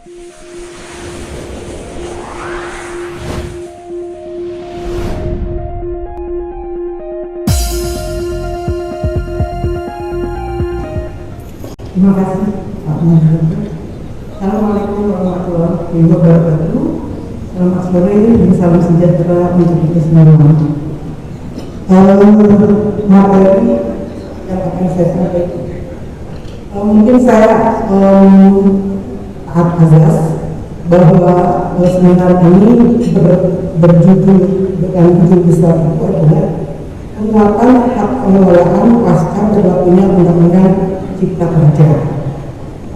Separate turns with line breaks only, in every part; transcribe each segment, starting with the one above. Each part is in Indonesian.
Terima kasih Pak Menteri. Assalamualaikum warahmatullahi wabarakatuh. Selamat sore dan salam sejahtera untuk kita semua. Materi yang akan saya sampaikan, mungkin saya azas bahwa seminar ini berjudul dengan judul besar itu adalah penguatan hak pengelolaan pasca berlakunya Undang-Undang Cipta Kerja.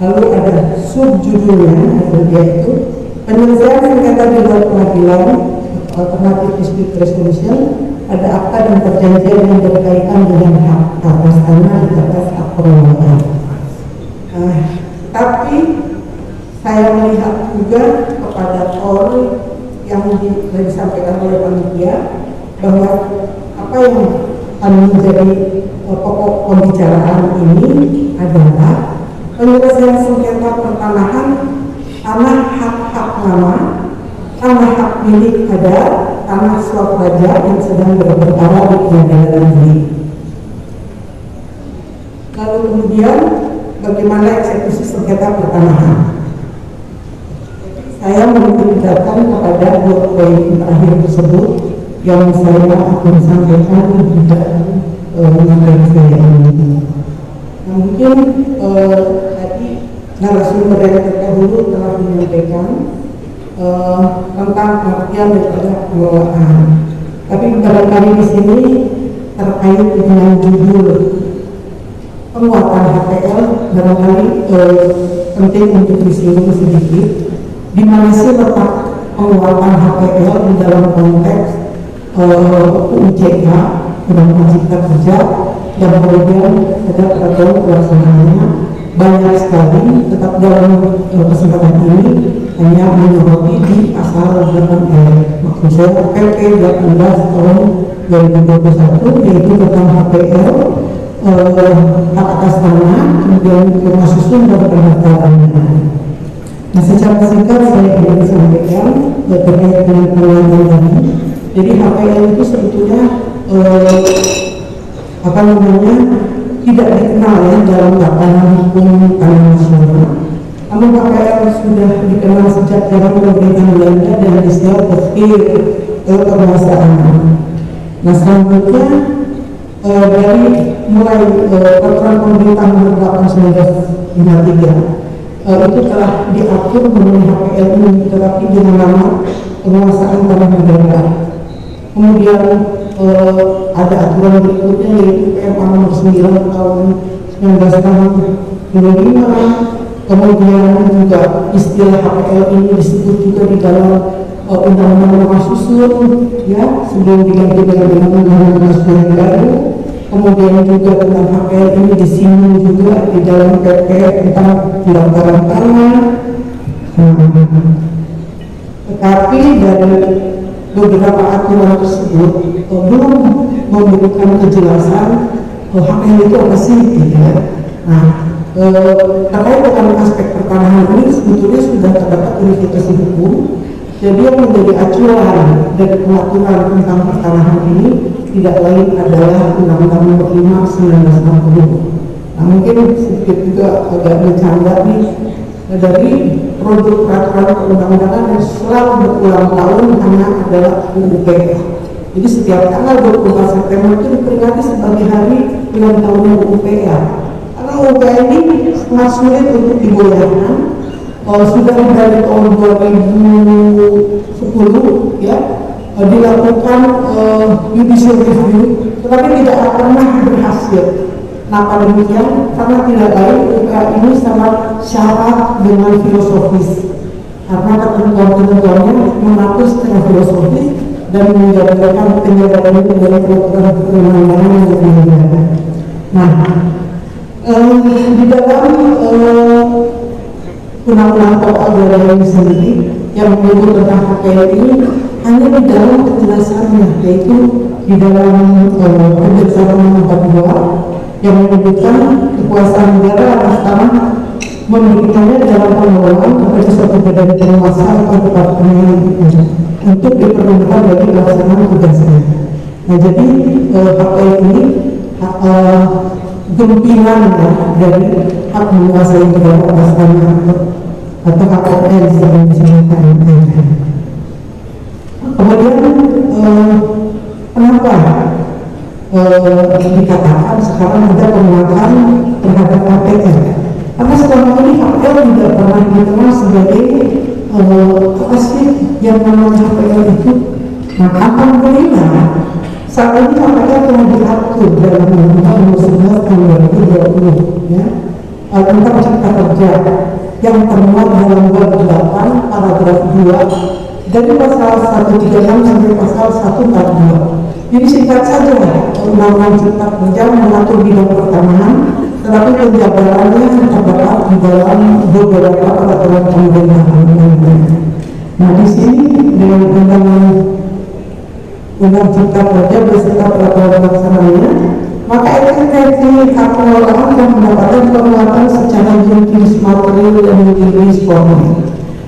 Lalu ada subjudulnya yaitu penyelesaian sengketa di luar pengadilan, alternatif dispute resolution. Ada akta dan perjanjian yang berkaitan dengan hak atas tanah dan atas hak pengelolaan. Tapi saya melihat juga kepada poin yang disampaikan oleh panitia bahwa apa yang akan menjadi pokok pembicaraan ini adalah penyelesaian sengketa pertanahan, tanah hak-hak lama, tanah hak milik adat, tanah swapraja yang sedang berperkara di pengadilan negeri. Lalu kemudian bagaimana eksekusi sengketa pertanahan? Saya menunjukkan kepada dua poin terakhir tersebut yang saya akan sampaikan di dalam materi saya ini. Mungkin tadi narasumber yang terdahulu telah menyampaikan tentang pengertian daripada pengelolaan. Tapi barangkali di sini terkait dengan judul penguatan HPL, barangkali penting untuk disinggung sedikit. Di mana sih letak penguatan HPL di dalam konteks UJK, Undang-Undang Cipta Kerja, dan kemudian ada peraturan pelaksanaannya banyak sekali. Tetap dalam kesempatan ini hanya menyoroti di pasal 8 maksud saya PP 18 tahun 2021, yaitu tentang HPL, hak atas tanah, kemudian rumah susun dan pendaftarannya. Nah, secara singkat saya ingin sampaikan terkait dengan penguatan tadi. Jadi HPL itu sebetulnya tidak dikenal ya dalam tatanan hukum tanah nasional. Namun HPL sudah dikenal sejak zaman pemerintahan Belanda dan istilah tafsir penguasaan. Nah, selanjutnya dari mulai peraturan pemerintah nomor 8 1953 itu telah diatur mengenai HPL ini, tetapi dengan nama penguasaan tanah negara. Kemudian ada aturan berikutnya yaitu PMA nomor 9 tahun 1925. Kemudian juga istilah HPL ini disebut juga di dalam Undang-Undang Rumah Susun, ya, sebelum diganti dengan Undang-Undang Susun baru. Kemudian juga tentang HPL ini disinggung juga di dalam PP tentang pendaftaran tanah. Tetapi dari beberapa aturan tersebut belum memberikan kejelasan HPL itu apa sih, gitu ya. Nah, terkait dengan aspek pertanahan ini sebetulnya sudah terdapat unifikasi hukum. Jadi yang menjadi acuan dari pengaturan tentang pertanahan ini tidak lain adalah Undang-Undang Nomor 5 1960. Nah, mungkin sedikit juga agak bercanda nih, dari produk peraturan perundang-undangan yang selalu berulang tahun hanya adalah UUPK. Jadi setiap tanggal 24 September itu diperingati sebagai hari ulang tahunnya UUPK. Karena UUPK ini sangat sulit untuk digoyahkan. Sudah dari tahun 2010 ya dilakukan judicial review, tetapi tidak pernah berhasil. Kenapa demikian? Karena tidak lain UPK ini sangat syarat dengan filosofis, karena ketentuan-ketentuannya mengatur secara filosofis dan menjadikan penjelasan itu menjadi peraturan perundang-undangan yang berbeda. Nah, di dalam undang-undang pokok daerah ini sendiri yang menyebut tentang HPL ini hanya di dalam penjelasannya, yaitu di dalam penjelasan nomor 42 yang menyebutkan kekuasaan negara atas tanah memberikannya dalam pengelolaan kepada suatu badan penguasa atau departemen untuk diperlukan bagi pelaksanaan tugasnya. Nah, jadi HPL ini gempilan dari hak menguasai negara atas tanah atau HPL yang disebutkan. Kemudian kenapa dikatakan sekarang ada penolakan terhadap HPL? Karena selama ini HPL tidak pernah dikenal sebagai asli yang namanya HPL itu. Nah, alhamdulillah saat ini HPL telah diatur dalam Undang-Undang 11 tahun 2020 ya, tentang Cipta Kerja yang termuat dalam bab 8 paragraf 2 dari pasal 136 sampai pasal 142. Jadi singkat saja, Undang-Undang Cipta Kerja mengatur bidang pertanahan, tetapi penjabarannya terdapat di dalam beberapa peraturan pemerintahan. Nah, di sini dengan Undang Cipta Kerja beserta peraturan pelaksananya, maka eksistensi hak pengelolaan dan mendapatkan penguatan secara juridis material dan juridis formal.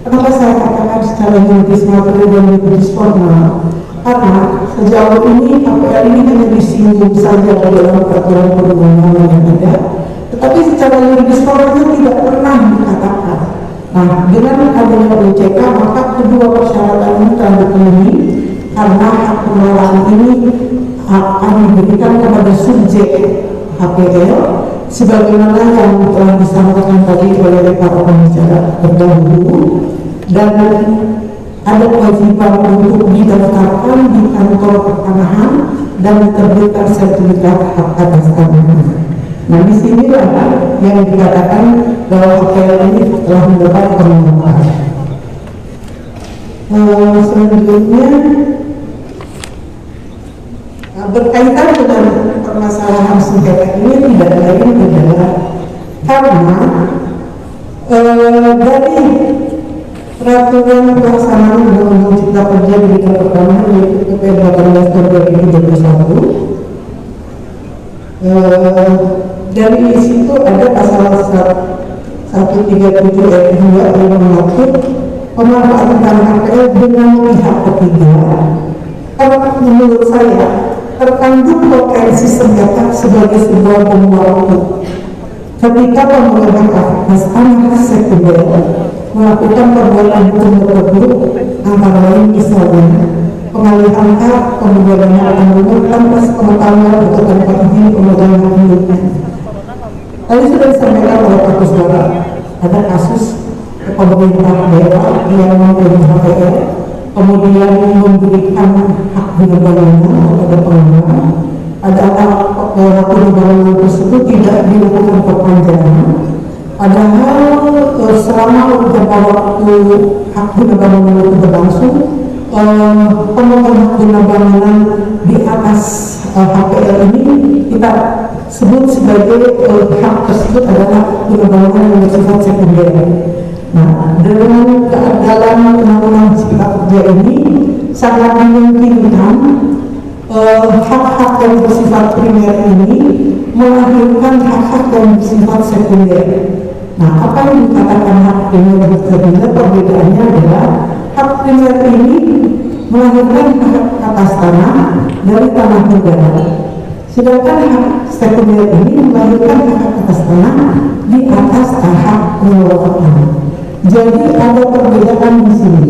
Kenapa saya katakan secara juridis material dan juridis formal? Karena sejauh ini HPL ini hanya disinggung saja di dalam peraturan perundang-undangan yang ada, tetapi secara juridis formalnya tidak pernah dikatakan. Nah, dengan adanya OJK maka kedua persyaratan ini telah dipenuhi, karena hak pengelolaan ini akan diberikan kepada subjek HPL sebagaimana yang telah disampaikan tadi oleh para pembicara terdahulu, dan ada kewajiban untuk didaftarkan di kantor pertanahan dan diterbitkan sertifikat hak atas tanah. Nah, disinilah yang dikatakan bahwa HPL ini telah mendapat penolakan. Selanjutnya berkaitan dengan permasalahan sengketa ini tidak lain adalah karena dari peraturan pelaksanaan Undang-Undang Cipta Kerja di bidang pertanahan yaitu PP 18 tahun 2021, dari situ ada pasal 137 ayat 2 yang mengatur pemanfaatan HPL dengan pihak ketiga. Menurut saya terkandung potensi sengketa sebagai sebuah bom waktu ketika pemegang atas tanah sekunder melakukan perbuatan hukum tersebut, antara lain misalnya pengalihan hak, pembubaran tanggungan tanpa sepengetahuan atau tanpa izin pemegang hak miliknya. Tadi sudah disampaikan oleh Pak Kuswara, ada kasus pemerintah daerah yang memberi HPL kemudian memberikan hak guna bangunan kepada pengelola, ada hak guna bangunan tersebut tidak dilakukan perpanjangan, padahal selama beberapa waktu hak guna bangunan itu berlangsung, pemegang hak guna bangunan di atas HPL ini kita sebut sebagai hak tersebut adalah guna bangunan yang bersifat sekunder. Nah, dengan keadalan Undang-Undang Cipta Kerja ini sangat memungkinkan hak-hak yang bersifat primer ini melahirkan hak-hak yang bersifat sekunder. Nah, apa yang dikatakan hak primer dan sekunder, perbedaannya adalah hak primer ini melahirkan hak atas tanah dari tanah negara, sedangkan hak sekunder ini melahirkan hak atas tanah di atas hak pengelolaan. Jadi ada perbedaan di sini.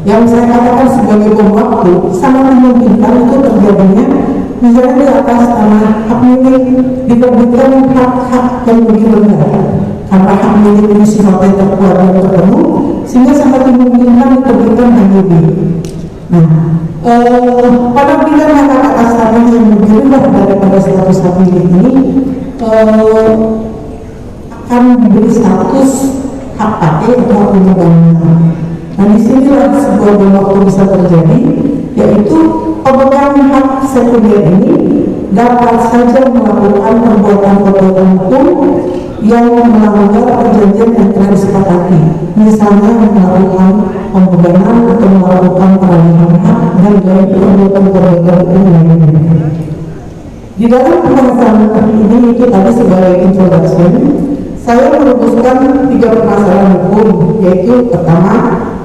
Yang saya katakan sebagai bom waktu sangat memungkinkan itu terjadinya misalnya di atas tanah hak milik diterbitkan hak-hak yang lebih rendah karena hak milik ini sifatnya terkuat dan terpenuh, sehingga sangat dimungkinkan diterbitkan HGB. Nah, pada bidang hak atas tanah yang lebih rendah daripada status hak milik ini akan diberi status hak pakai atau hak guna bangunan. Nah, disinilah sebuah bom waktu bisa terjadi, yaitu pemegang hak sekunder ini dapat saja melakukan perbuatan-perbuatan hukum yang melanggar perjanjian yang telah disepakati, misalnya melakukan pembebanan atau melakukan peralihan hak dan lain perbuatan-perbuatan hukum lainnya. Di dalam pembahasan ini itu tadi sebagai introduction, saya merumuskan 3 permasalahan hukum, yaitu pertama,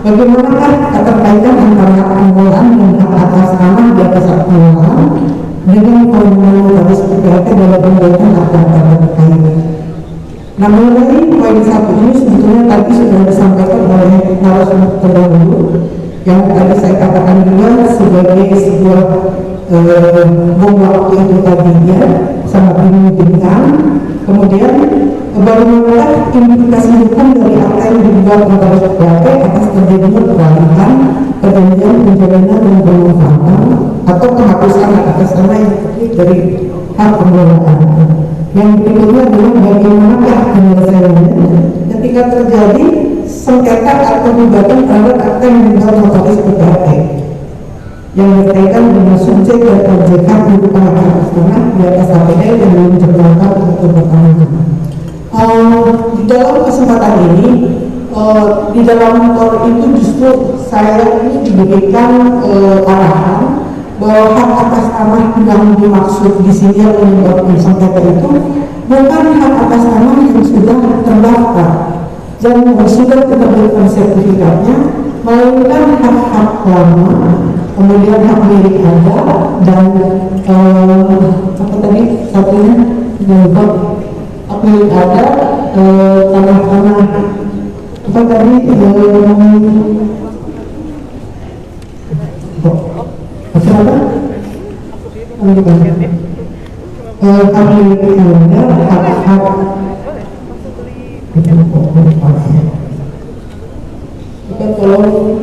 bagaimanakah keterkaitan antara pengelolaan dan hak atas tanah di atas hak pengelolaan dengan kewenangan notaris PPAT dalam pembuatan akta terkait. Nah, mengenai poin 1 ini sebetulnya tadi sudah disampaikan oleh narasumber terdahulu, yang tadi saya katakan juga sebagai sebuah bom waktu itu tadi ya, sangat memungkinkan. Kemudian bagaimana implikasi hukum dari akta yang dibuat notaris PPAT atas terjadinya peralihan perjanjian penjaminan dan pemanfaatan atau penghapusan hak atas tanah yang terdiri dari hak pengelolaan. Yang berikutnya adalah bagaimanakah penyelesaiannya ketika terjadi sengketa atau gugatan terhadap akta yang dibuat notaris PPAT yang berkaitan dengan subjek dan objek hak berupa hak atas tanah di atas HPL yang belum terjangkau atau bertanggung. Di dalam kesempatan ini, di dalam tor itu justru saya ini diberikan arahan bahwa hak atas tanah yang dimaksud di sini yang menyebabkan sengketa itu bukan hak atas tanah yang sudah terdaftar dan sudah diterbitkan sertifikatnya, melainkan hak-hak lama, kemudian hak milik Anda dan apa tadi satunya hak milik Anda, tanah-tanah apa tadi apa? Hak milik Anda, hak-hak kita tolong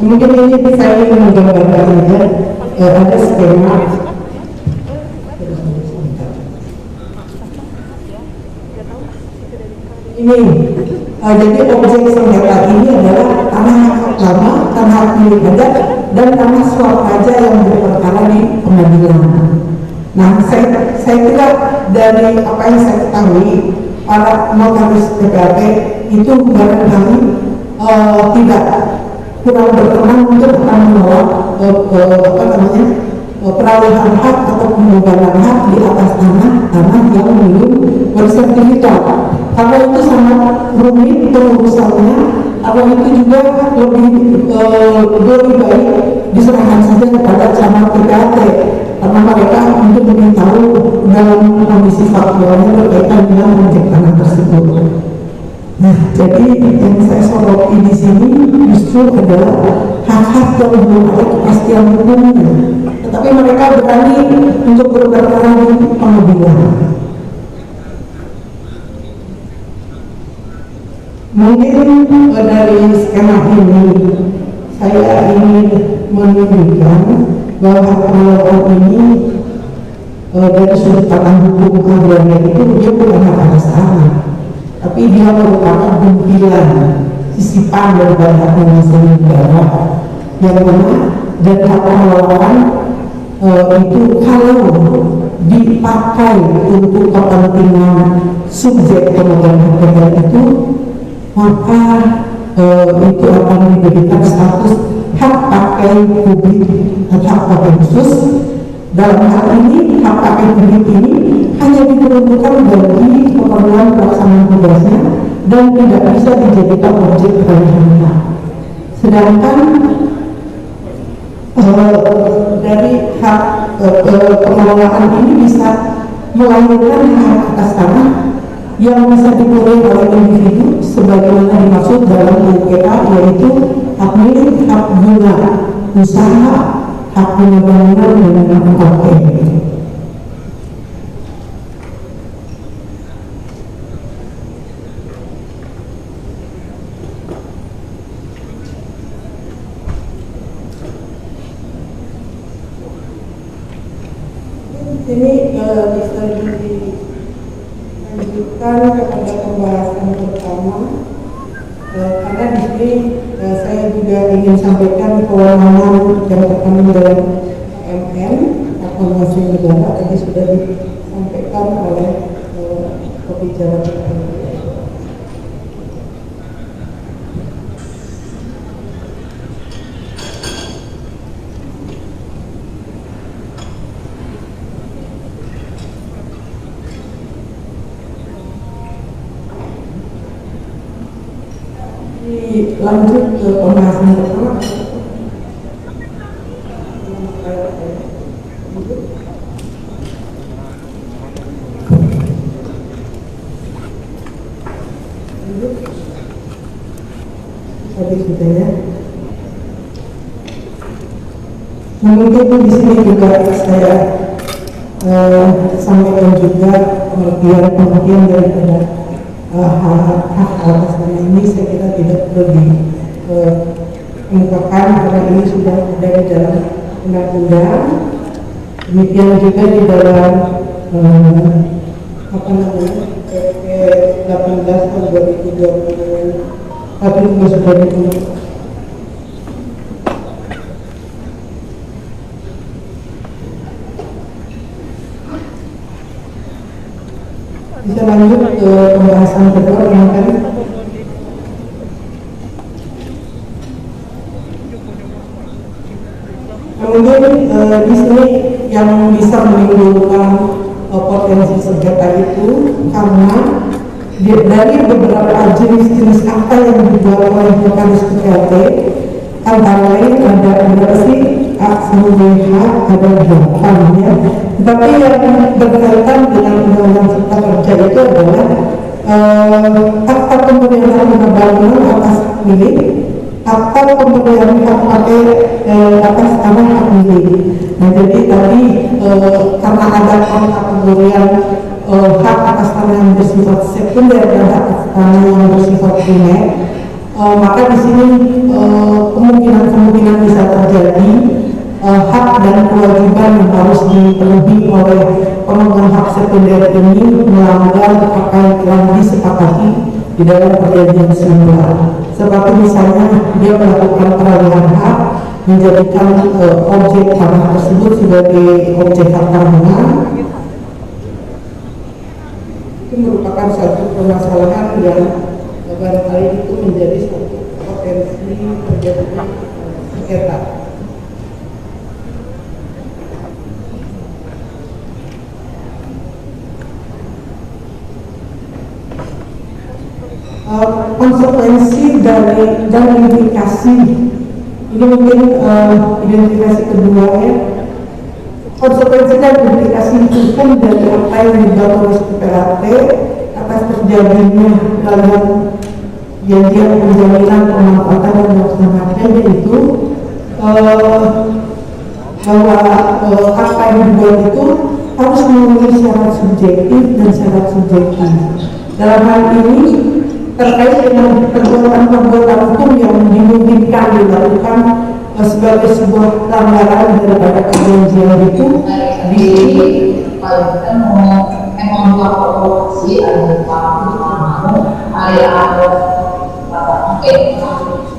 mungkin ini saya ingin menggambarkan saja ada skema ini. Jadi objek sengketa ini adalah tanah lama, tanah milik Anda, dan tanah swap aja yang berperkara di pengadilan. Nah, saya kira dari apa yang saya ketahui, para notaris PPAT itu barangkali tidak kurang berkenan untuk akan menolak peralihan hak atau pembubaran hak di atas tanah yang belum bersertifikat. Karena itu sangat rumit pengurusannya, atau itu juga lebih baik diserahkan saja kepada camat PPAT, karena mereka untuk memberitahu dalam kondisi faktualnya berkaitan dengan objek tanah tersebut. Nah, jadi yang saya soroti di sini justru adalah hak-hak yang belum ada kepastian hukumnya, tetapi mereka berani untuk berperkara di pengadilan. Mungkin dari skema ini saya ingin menunjukkan bahwa hak pengelolaan ini dari sudut pandang hukum agraria itu dia bukan hak atas tanah, tapi dia merupakan bumpilan sisipan daripada hak penguasaan negara, yang mana dan hak pengelolaan itu kalau dipakai untuk kepentingan subjek pemegang hak itu, maka itu akan diberikan status hak pakai publik atau hak pakai khusus. Dalam hal ini, hak pakai publik ini hanya diperuntukkan bagi keperluan pelaksanaan tugasnya dan tidak bisa dijadikan objek peralihan. Sedangkan dari hak pengelolaan ini bisa melahirkan hak atas tanah yang bisa dipilih oleh individu sebagaimana dimaksud dalam UPA, yaitu hak milik, hak guna usaha, hak guna bangunan, dan hak pakai. Ini bisa dilanjutkan kepada pembahasan pertama, karena di sini saya juga ingin sampaikan kewenangan yang terkandung dalam AMN akomodasi negara tadi sudah disampaikan oleh pembicara pertama. Lanjut ke pembahasan pertama. Habis kita ya. Mungkin di sini juga saya sampaikan juga pengertian daripada hak atas nama ini. Saya kira tidak perlu diungkapkan karena ini sudah ada di dalam undang-undang. Demikian juga di dalam PP 18 tahun 2020 tapi juga sudah ditulis. Bisa lanjut ke pembahasan kedua yang tadi. Kemudian di sini yang bisa menimbulkan potensi sengketa itu karena dari beberapa jenis-jenis akta yang dibuat oleh vokalis PKT, antara lain ada berapa sih? A-BH ada 8 ya. Tetapi yang berkaitan dengan undang-undang cipta kerja itu adalah akta pemberian hak bangunan atas milik, akta pemberian hak pakai atas tanah hak milik. Nah jadi tadi karena ada akta pemberian hak atas tanah yang bersifat sekunder dan hak atas tanah yang bersifat primer, maka di sini kemungkinan bisa terjadi hak dan kewajiban yang harus dipenuhi oleh pemegang hak sekunder ini melanggar apa yang telah disepakati di dalam perjanjian sumber. Seperti misalnya dia melakukan peralihan hak, menjadikan objek tanah tersebut sebagai objek hak bangunan. Itu merupakan satu permasalahan yang barangkali itu menjadi satu potensi terjadinya sengketa. Konsekuensi dari dan implikasi ini mungkin identifikasi kedua ya. Konsekuensi dan implikasi hukum dari apa yang dibuat oleh PPAT atas terjadinya dalam janjian penjaminan pemanfaatan dan melaksanakan yaitu bahwa apa yang dibuat itu harus memenuhi syarat subjektif dan syarat subjektif. Dalam hal ini terkait dengan perbuatan-perbuatan hukum yang dimungkinkan dilakukan sebagai sebuah pelanggaran daripada perjanjian itu di memang provokasi ada waktu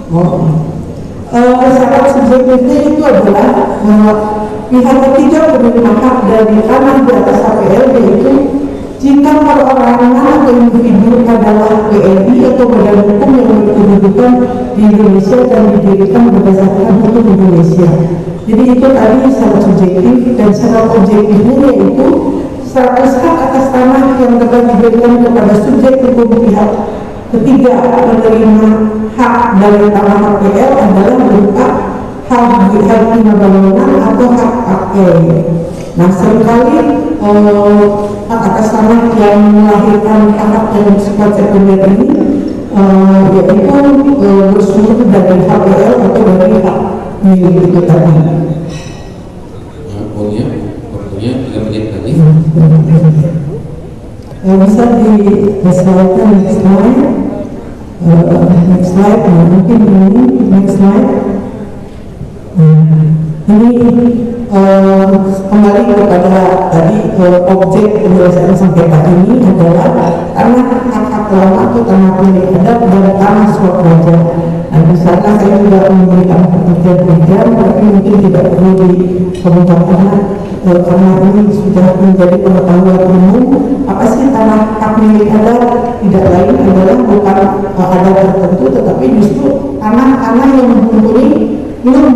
mau ada syarat subjektifnya itu adalah bahwa pihak ketiga penerima hak dari tanah di atas HPL yaitu jika perorangan atau individu adalah WNI atau badan hukum yang berkedudukan di Indonesia dan didirikan berdasarkan hukum Indonesia. Jadi itu tadi syarat subjektif dan syarat objektifnya yaitu status hak atas tanah yang telah diberikan kepada subjek hukum pihak ketiga penerima hak dari tanah HPL adalah berupa hak bina bangunan atau hak pakai. Nah seringkali hak atas tanah yang melahirkan hak yang bersifat sekunder ini yaitu bersumber dari HPL atau dari hak milik itu tadi. Waktunya 3 menit lagi. Bisa disesuaikan next slide. Next slide, mungkin ini next slide. Ini kembali kepada tadi objek penyelesaian sengketa ini adalah tanah hak lama atau tanah milik adat dan tanah swapraja. Nah, misalnya saya juga memberikan pengertian-pengertian, tapi mungkin tidak perlu dikemukakan karena ini sudah menjadi pengetahuan umum. Apa sih tanah hak milik adat? Tidak lain adalah bukan adat tertentu, tetapi justru tanah-tanah yang mempunyai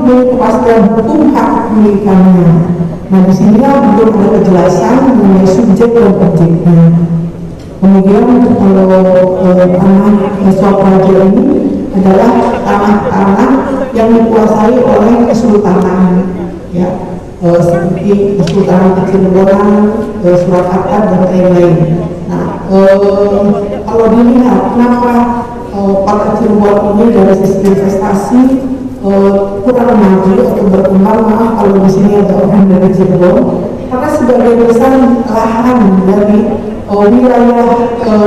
kepastian hukum hak milikannya. Nah, disinilah belum ada kejelasan mengenai subjek dan objeknya. Kemudian kalau tanah swapraja ini adalah tanah-tanah yang dikuasai oleh kesultanan, ya, seperti Kesultanan Cirebon, Surakarta dan lain-lain. Nah, kalau dilihat kenapa kota Cirebon ini dari sisi investasi kurang maju atau berkembang, maaf kalau di sini ada orang dari Cirebon, karena sebagai besar lahan dari wilayah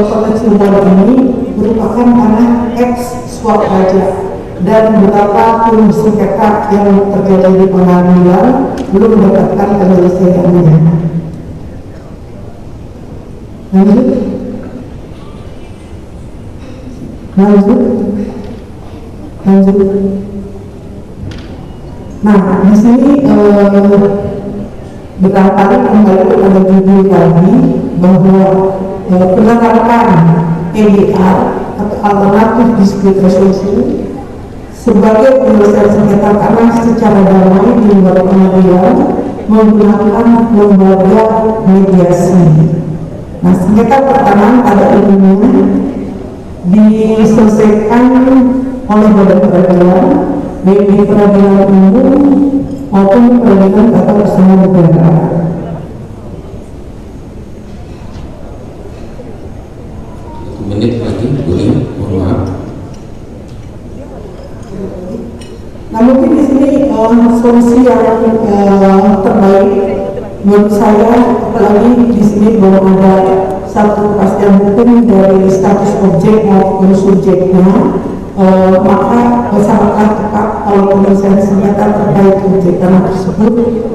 kota Cirebon ini merupakan tanah eks swap raja, dan beberapa pun sengketa yang terjadi di pengadilan belum mendapatkan penyelesaiannya. Lanjut. Nah, di sini berkali kembali kepada judul tadi bahwa penerapan EDR atau alternatif dispute resolution sebagai penyelesaian sengketa tanah secara damai di luar pengadilan menggunakan lembaga mediasi. Nah, sengketa pertanahan pada umumnya diselesaikan oleh badan peradilan, baik di peradilan umum maupun peradilan tata usaha negara.
Menit lagi, boleh, mohon maaf.
Nah, mungkin di sini solusi yang terbaik menurut saya, apalagi di sini belum ada satu kepastian hukum dari status objek maupun subjeknya, maka sangatlah tepat kalau penyelesaian sengketa terkait objek tanah tersebut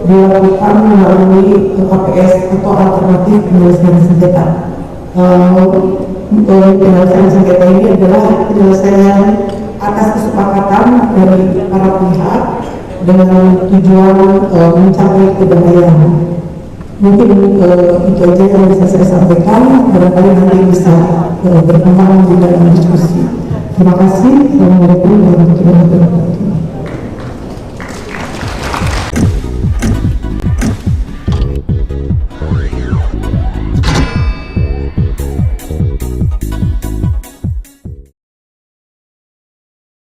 dilakukan melalui KPS atau alternatif penyelesaian sengketa. Penyelesaian sengketa ini adalah penyelesaian atas kesepakatan dari para pihak dengan tujuan mencapai kedamaian. Mungkin itu aja yang bisa saya sampaikan, barangkali nanti bisa berkembang di dalam diskusi. Terima kasih. Assalamualaikum warahmatullahi wabarakatuh.